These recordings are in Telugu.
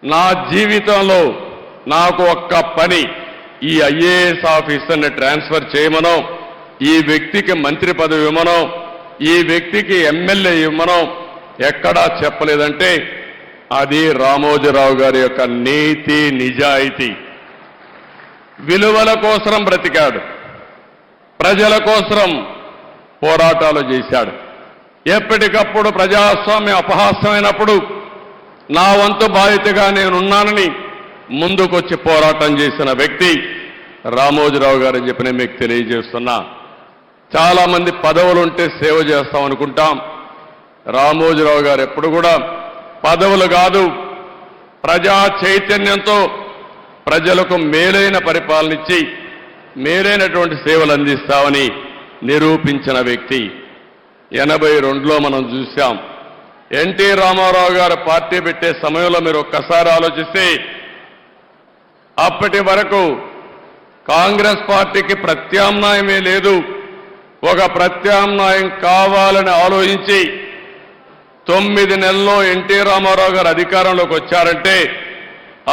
నా జీవితంలో నాకు ఒక్క పని ఈ ఐఏఎస్ ఆఫీసర్ని ట్రాన్స్ఫర్ చేయమనో, ఈ వ్యక్తికి మంత్రి పదవి ఇవ్వమనో, ఈ వ్యక్తికి ఎమ్మెల్యే ఇవ్వమనో ఎక్కడా చెప్పలేదంటే అది రామోజీరావు గారి యొక్క నీతి నిజాయితీ. విలువల కోసం బ్రతికాడు, ప్రజల కోసం పోరాటాలు చేశాడు. ఎప్పటికప్పుడు ప్రజాస్వామ్యం అపహాస్యమైనప్పుడు నా వంతు బాధ్యతగా నేనున్నానని ముందుకొచ్చి పోరాటం చేసిన వ్యక్తి రామోజీరావు గారని చెప్పి నేను మీకు తెలియజేస్తున్నా. చాలా మంది పదవులుంటే సేవ చేస్తాం అనుకుంటాం. రామోజీరావు గారు ఎప్పుడు కూడా పదవులు కాదు, ప్రజా చైతన్యంతో ప్రజలకు మేలైన పరిపాలన ఇచ్చి మేలైనటువంటి సేవలు అందిస్తామని నిరూపించిన వ్యక్తి. 82లో మనం చూశాం. ఎన్టీ రామారావు గారు పార్టీ పెట్టే సమయంలో మీరు ఒక్కసారి ఆలోచిస్తే అప్పటి వరకు కాంగ్రెస్ పార్టీకి ప్రత్యామ్నాయమే లేదు. ఒక ప్రత్యామ్నాయం కావాలని ఆలోచించి 9 నెలల్లో ఎన్టీ రామారావు గారు అధికారంలోకి వచ్చారంటే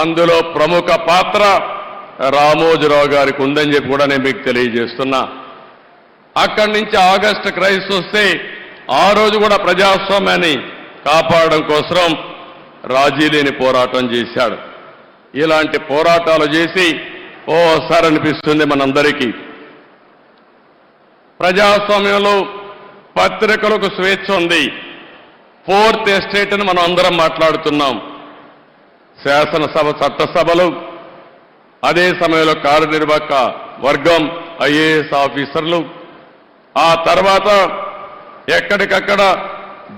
అందులో ప్రముఖ పాత్ర రామోజీరావు గారికి ఉందని చెప్పి కూడా నేను మీకు తెలియజేస్తున్నా. అక్కడి నుంచి ఆగస్టు క్రైసిస్ వస్తే ఆ రోజు కూడా ప్రజాస్వామ్యాన్ని కాపాడడం కోసం రాజీ లేని పోరాటం చేశాడు. ఇలాంటి పోరాటాలు చేసి ఓసారి అనిపిస్తుంది మనందరికీ, ప్రజాస్వామ్యంలో పత్రికలకు స్వేచ్ఛ ఉంది. 4th ఎస్టేట్ అని మనం అందరం మాట్లాడుతున్నాం. శాసనసభ, చట్టసభలు, అదే సమయంలో కార్యనిర్వాహక వర్గం, ఐఏఎస్ ఆఫీసర్లు, ఆ తర్వాత ఎక్కడికక్కడ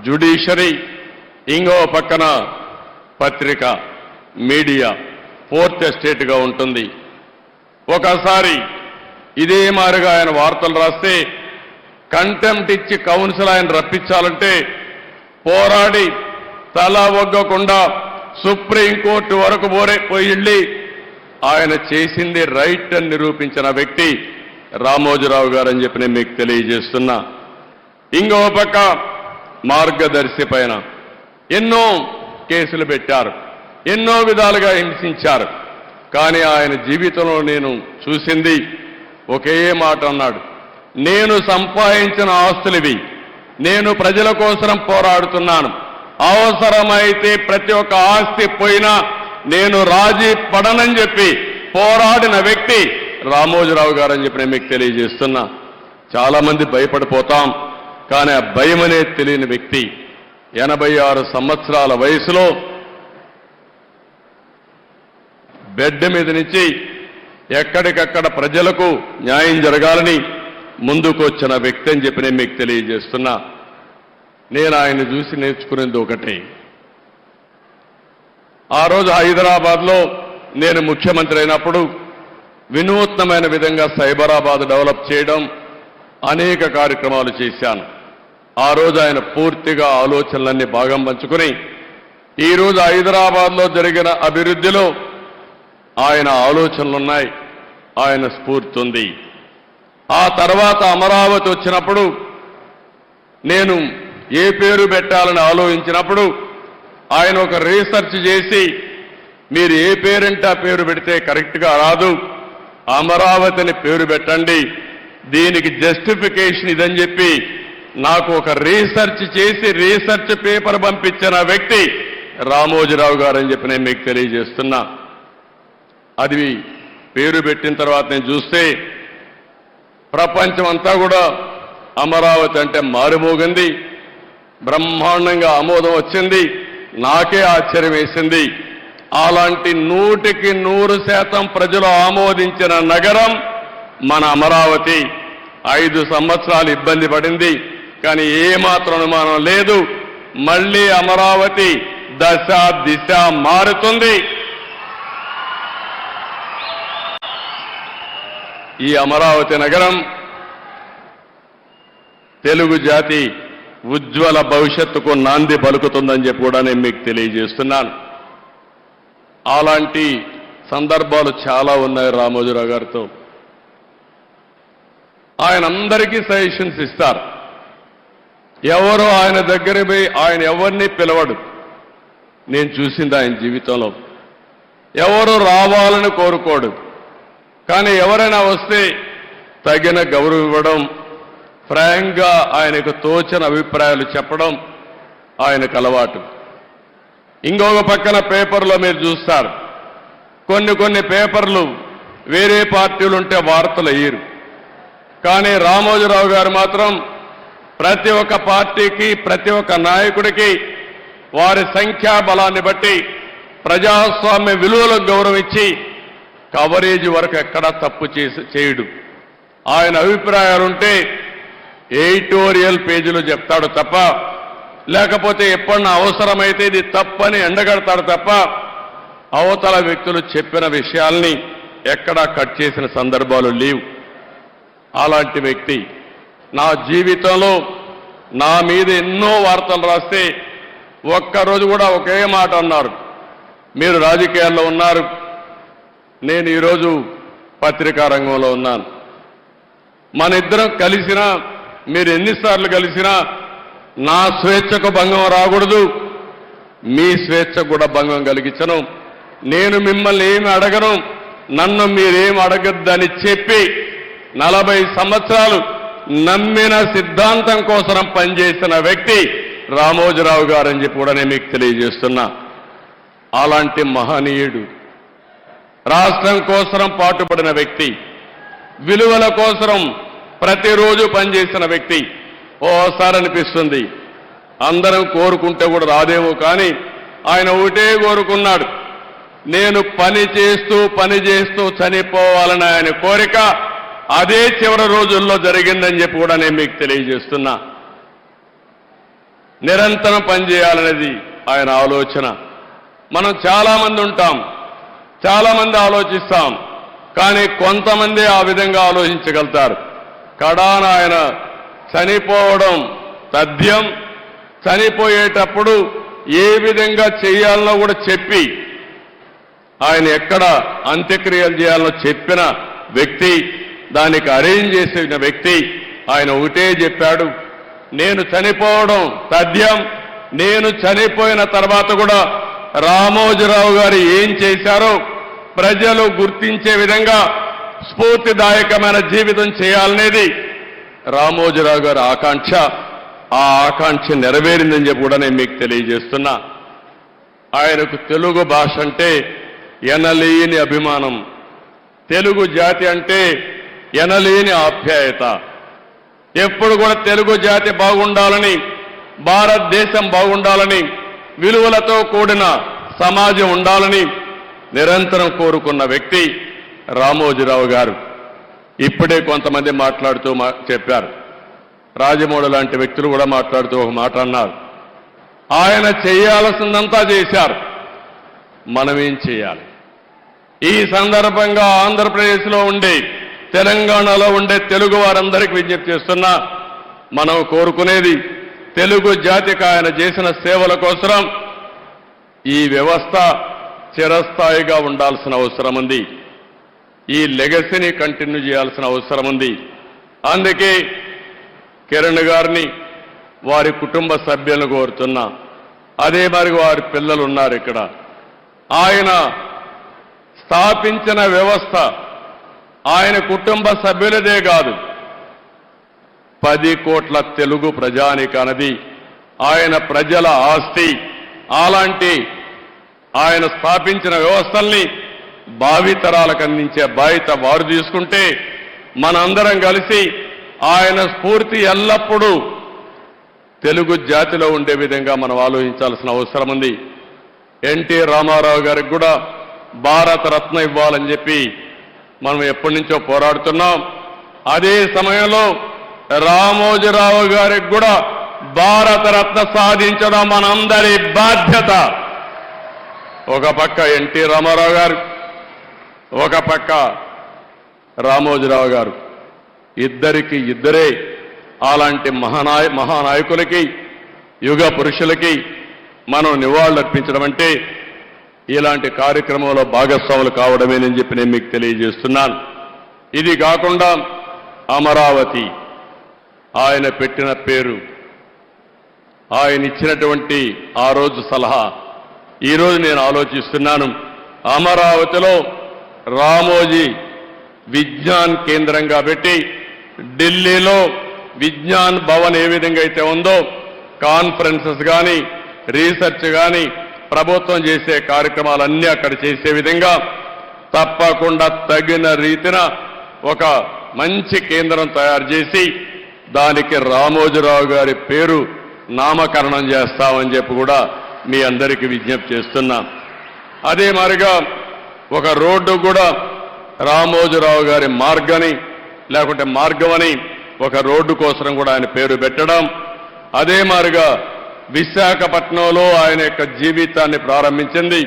జ్యుడిషియరీ, ఇంకో పక్కన పత్రిక, మీడియా 4th ఎస్టేట్గా ఉంటుంది. ఒకసారి ఇదే మారిగా ఆయన వార్తలు రాస్తే కంటెంప్ట్ ఇచ్చి కౌన్సిల్ ఆయన రప్పించాలంటే పోరాడి తల ఒగ్గకుండా సుప్రీంకోర్టు వరకు పోయి ఆయన చేసింది రైట్ అని నిరూపించిన వ్యక్తి రామోజీరావు గారు అని చెప్పి నేను మీకు తెలియజేస్తున్నా. ఇంకో పక్క మార్గదర్శి పైన ఎన్నో కేసులు పెట్టారు, ఎన్నో విధాలుగా హింసించారు. కానీ ఆయన జీవితంలో నేను చూసింది ఒకే మాట అన్నాడు, నేను సంపాదించిన ఆస్తులివి, నేను ప్రజల కోసం పోరాడుతున్నాను, అవసరమైతే ప్రతి ఒక్క ఆస్తి పోయినా నేను రాజీ పడనని చెప్పి పోరాడిన వ్యక్తి రామోజీరావు గారు అని చెప్పి నేను మీకు తెలియజేస్తున్నా. చాలా మంది భయపడిపోతాం, కానీ ఆ భయం అనేది తెలియని వ్యక్తి 86 సంవత్సరాల వయసులో బెడ్ మీద నుంచి ఎక్కడికక్కడ ప్రజలకు న్యాయం జరగాలని ముందుకు వచ్చిన వ్యక్తి అని చెప్పి నేను మీకు తెలియజేస్తున్నా. నేను ఆయన చూసి నేర్చుకునేది ఒకటే, ఆ రోజు హైదరాబాద్లో నేను ముఖ్యమంత్రి అయినప్పుడు వినూత్నమైన విధంగా సైబరాబాద్ డెవలప్ చేయడం, అనేక కార్యక్రమాలు చేశాను. ఆ రోజు ఆయన పూర్తిగా ఆలోచనలన్నీ భాగం పంచుకుని ఈరోజు హైదరాబాద్లో జరిగిన అభివృద్ధిలో ఆయన ఆలోచనలున్నాయి, ఆయన స్ఫూర్తి ఉంది. ఆ తర్వాత అమరావతి వచ్చినప్పుడు నేను ఏ పేరు పెట్టాలని ఆలోచించినప్పుడు ఆయన ఒక రీసెర్చ్ చేసి మీరు ఏ పేరంటే ఆ పేరు పెడితే కరెక్ట్గా రాదు, అమరావతిని పేరు పెట్టండి, దీనికి జస్టిఫికేషన్ ఇదని చెప్పి నాకు ఒక రీసెర్చ్ చేసి రీసెర్చ్ పేపర్ పంపించిన వ్యక్తి రామోజీరావు గారు అని చెప్పి నేను మీకు తెలియజేస్తున్నా. అది పేరు పెట్టిన తర్వాత నేను చూస్తే ప్రపంచం అంతా కూడా అమరావతి అంటే మారుమోగింది, బ్రహ్మాండంగా ఆమోదం వచ్చింది. నాకే ఆశ్చర్యం వేసింది. అలాంటి 100% ప్రజలు ఆమోదించిన నగరం మన అమరావతి. 5 సంవత్సరాలు ఇబ్బంది పడింది, కానీ ఏమాత్రం అనుమానం లేదు, మళ్ళీ అమరావతి దశ దిశ మారుతుంది. ఈ అమరావతి నగరం తెలుగు జాతి ఉజ్వల భవిష్యత్తుకు నాంది పలుకుతుందని చెప్పి కూడా నేను మీకు తెలియజేస్తున్నాను. అలాంటి సందర్భాలు చాలా ఉన్నాయి రామోజీరావు గారితో. ఆయన అందరికీ సజెషన్స్ ఇస్తారు. ఎవరో ఆయన దగ్గర పోయి ఆయన ఎవరిని పిలవడు. నేను చూసింది ఆయన జీవితంలో ఎవరు రావాలని కోరుకోడు. కానీ ఎవరైనా వస్తే తగిన గౌరవం ఇవ్వడం, ఫ్రాంక్గా ఆయనకు తోచిన అభిప్రాయాలు చెప్పడం ఆయనకు అలవాటు. ఇంకొక పక్కన పేపర్లో మీరు చూస్తారు, కొన్ని పేపర్లు వేరే పార్టీలు ఉంటే వార్తలు వేయరు. కానీ రామోజీరావు గారు మాత్రం ప్రతి ఒక్క పార్టీకి, ప్రతి ఒక్క నాయకుడికి వారి సంఖ్యాబలాన్ని బట్టి ప్రజాస్వామ్య విలువలకు గౌరవం ఇచ్చి కవరేజ్ వరకు ఎక్కడా తప్పు చేయడు. ఆయన అభిప్రాయాలుంటే ఎడిటోరియల్ పేజీలో చెప్తాడు తప్ప, లేకపోతే ఎప్పుడన్నా అవసరమైతే ఇది తప్పని ఎండగడతాడు తప్ప అవతల వ్యక్తులు చెప్పిన విషయాల్ని ఎక్కడా కట్ చేసిన సందర్భాలు లేవు. అలాంటి వ్యక్తి నా జీవితంలో నా మీద ఎన్నో వార్తలు రాస్తే ఒక్కరోజు కూడా ఒకే మాట అన్నారు, మీరు రాజకీయాల్లో ఉన్నారు, నేను ఈరోజు పత్రికా రంగంలో ఉన్నాను. మన ఇద్దరం కలిసినా, మీరు ఎన్నిసార్లు కలిసినా నా స్వేచ్ఛకు భంగం రాకూడదు, మీ స్వేచ్ఛకు కూడా భంగం కలిగించను. నేను మిమ్మల్ని ఏమి అడగను, నన్ను మీరేం అడగద్దని చెప్పి 40 సంవత్సరాలు నమ్మిన సిద్ధాంతం కోసం పనిచేసిన వ్యక్తి రామోజీరావు గారని చెప్పి కూడా నేను మీకు తెలియజేస్తున్నా. అలాంటి మహనీయుడు, రాష్ట్రం కోసం పాటుపడిన వ్యక్తి, విలువల కోసం ప్రతిరోజు పనిచేసిన వ్యక్తి. ఓసారి అనిపిస్తుంది అందరం కోరుకుంటే కూడా రాదేమో, కానీ ఆయన ఒకటే కోరుకున్నాడు, నేను పని చేస్తూ చనిపోవాలని ఆయన కోరిక. అదే చివరి రోజుల్లో జరిగిందని చెప్పి కూడా నేను మీకు తెలియజేస్తున్నా. నిరంతరం పనిచేయాలనేది ఆయన ఆలోచన. మనం చాలామంది ఉంటాం, చాలామంది ఆలోచిస్తాం, కానీ కొంతమంది ఆ విధంగా ఆలోచించగలుగుతారు. కడాన ఆయన చనిపోవడం తథ్యం. చనిపోయేటప్పుడు ఏ విధంగా చేయాలనో కూడా చెప్పి, ఆయన ఎక్కడ అంత్యక్రియలు చేయాలనో చెప్పిన వ్యక్తి, దానికి అరేంజ్ చేసిన వ్యక్తి. ఆయన ఒకటే చెప్పాడు, నేను చనిపోవడం తథ్యం, నేను చనిపోయిన తర్వాత కూడా రామోజీరావు గారు ఏం చేశారో ప్రజలు గుర్తించే విధంగా స్ఫూర్తిదాయకమైన జీవితం చేయాలనేది రామోజీరావు గారి ఆకాంక్ష. ఆ ఆకాంక్ష నెరవేరిందని చెప్పి కూడా నేను మీకు తెలియజేస్తున్నా. ఆయనకు తెలుగు భాష అంటే ఎనలేని అభిమానం, తెలుగు జాతి అంటే ఎనలేని ఆప్యాయత. ఎప్పుడు కూడా తెలుగు జాతి బాగుండాలని, భారతదేశం బాగుండాలని, విలువలతో కూడిన సమాజం ఉండాలని నిరంతరం కోరుకున్న వ్యక్తి రామోజీరావు గారు. ఇప్పుడే కొంతమంది మాట్లాడుతూ చెప్పారు, రాజమౌళి లాంటి వ్యక్తులు కూడా మాట్లాడుతూ ఒక మాట అన్నారు, ఆయన చేయాల్సిందంతా చేశారు, మనమేం చేయాలి? ఈ సందర్భంగా ఆంధ్రప్రదేశ్లో ఉండే, తెలంగాణలో ఉండే తెలుగు వారందరికీ విజ్ఞప్తి చేస్తున్నా, మనం కోరుకునేది తెలుగు జాతికి ఆయన చేసిన సేవల కోసం ఈ వ్యవస్థ చిరస్థాయిగా ఉండాల్సిన అవసరం ఉంది. ఈ లెగసీని కంటిన్యూ చేయాల్సిన అవసరం ఉంది. అందుకే కిరణ్ గారిని, వారి కుటుంబ సభ్యులను కోరుతున్నా. అదే మరి వారి పిల్లలు ఉన్నారు ఇక్కడ. ఆయన స్థాపించిన వ్యవస్థ ఆయన కుటుంబ సభ్యులదే కాదు, 10 కోట్ల తెలుగు ప్రజానికన్నది ఆయన ప్రజల ఆస్తి. అలాంటి ఆయన స్థాపించిన వ్యవస్థల్ని భావితరాలకు అందించే బాధ్యత వారు తీసుకుంటే, మనందరం కలిసి ఆయన స్ఫూర్తి ఎల్లప్పుడూ తెలుగు జాతిలో ఉండే విధంగా మనం ఆలోచించాల్సిన అవసరం ఉంది. ఎన్టీ రామారావు గారికి కూడా భారత రత్న ఇవ్వాలని చెప్పి మనం ఎప్పటి నుంచో పోరాడుతున్నాం. అదే సమయంలో రామోజీరావు గారికి కూడా భారత రత్న సాధించడం మనందరి బాధ్యత. ఒక పక్క ఎన్టీ రామారావు గారు, ఒక పక్క రామోజీరావు గారు, ఇద్దరికి ఇద్దరే అలాంటి మహానాయకులకి, యుగ పురుషులకి మనం నివాళులర్పించడం అంటే ఇలాంటి కార్యక్రమంలో భాగస్వాములు కావడమేనని చెప్పి నేను మీకు తెలియజేస్తున్నాను. ఇది కాకుండా అమరావతి ఆయన పెట్టిన పేరు, ఆయన ఇచ్చినటువంటి ఆ రోజు సలహా, ఈరోజు నేను ఆలోచిస్తున్నాను, అమరావతిలో రామోజీ విజ్ఞాన్ కేంద్రంగా పెట్టి ఢిల్లీలో విజ్ఞాన్ భవన్ ఏ విధంగా అయితే ఉందో కాన్ఫరెన్సెస్ కానీ రీసెర్చ్ కానీ ప్రభుత్వం చేసే కార్యక్రమాలన్నీ అక్కడ చేసే విధంగా తప్పకుండా తగిన రీతిన ఒక మంచి కేంద్రం తయారు చేసి దానికి రామోజీరావు గారి పేరు నామకరణం చేస్తామని చెప్పి కూడా మీ అందరికీ విజ్ఞప్తి చేస్తున్నాం. అదే మాదిరిగా ఒక రోడ్డు కూడా రామోజీరావు గారి మార్గని లేకుంటే మార్గమని ఒక రోడ్డు కోసం కూడా ఆయన పేరు పెట్టడం. అదే మాదిరిగా విశాఖపట్నంలో ఆయన యొక్క జీవితాన్ని ప్రారంభించింది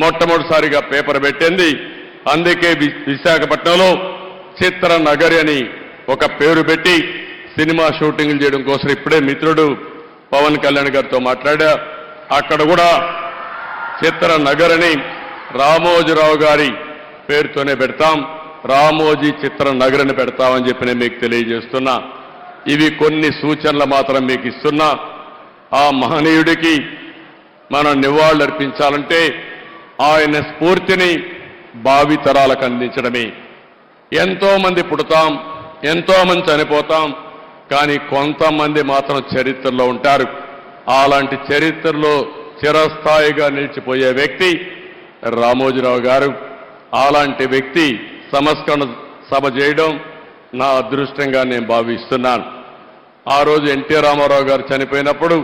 మొట్టమొదటిసారిగా పేపర్ పెట్టింది. అందుకే విశాఖపట్నంలో చిత్ర నగరి అని ఒక పేరు పెట్టి సినిమా షూటింగ్లు చేయడం కోసం ఇప్పుడే మిత్రుడు పవన్ కళ్యాణ్ గారితో మాట్లాడా. అక్కడ కూడా చిత్ర నగర్ అని రామోజీరావు గారి పేరుతోనే పెడతాం, రామోజీ చిత్ర నగర్ అని పెడతామని చెప్పి నేను మీకు తెలియజేస్తున్నా. ఇవి కొన్ని సూచనలు మాత్రం మీకు ఇస్తున్నా. ఆ మహనీయుడికి మనం నివాళులర్పించాలంటే ఆయన స్ఫూర్తిని భావితరాలకు అందించడమే. ఎంతో మంది పుడతాం, ఎంతో మంది చనిపోతాం, కానీ కొంతమంది మాత్రం చరిత్రలో ఉంటారు. అలాంటి చరిత్రలో చిరస్థాయిగా నిలిచిపోయే వ్యక్తి రామోజీరావు గారు. అలాంటి వ్యక్తి సంస్కరణ సభ చేయడం నా అదృష్టంగా నేను భావిస్తున్నాను. ఆ రోజు ఎన్టీ రామారావు గారు చనిపోయినప్పుడు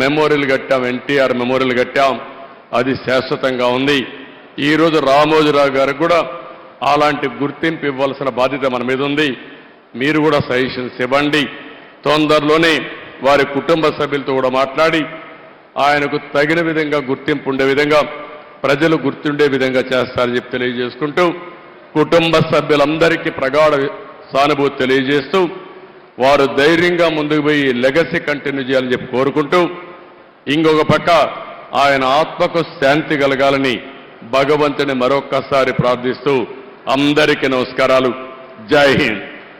మెమోరియల్ కట్టాం, ఎన్టీఆర్ మెమోరియల్ కట్టాం, అది శాశ్వతంగా ఉంది. ఈరోజు రామోజీరావు గారికి కూడా అలాంటి గుర్తింపు ఇవ్వాల్సిన బాధ్యత మన మీద ఉంది. మీరు కూడా సజెషన్స్ ఇవ్వండి. తొందరలోనే వారి కుటుంబ సభ్యులతో కూడా మాట్లాడి ఆయనకు తగిన విధంగా గుర్తింపు ఉండే విధంగా ప్రజలు గుర్తుండే విధంగా చేస్తారని చెప్పి తెలియజేసుకుంటూ కుటుంబ సభ్యులందరికీ ప్రగాఢ సానుభూతి తెలియజేస్తూ వారు ధైర్యంగా ముందుకు పోయి లెగసీ కంటిన్యూ చేయాలని చెప్పి కోరుకుంటూ ఇంకొక పక్క ఆయన ఆత్మకు శాంతి కలగాలని భగవంతుని మరొక్కసారి ప్రార్థిస్తూ అందరికీ నమస్కారాలు. జై హింద్.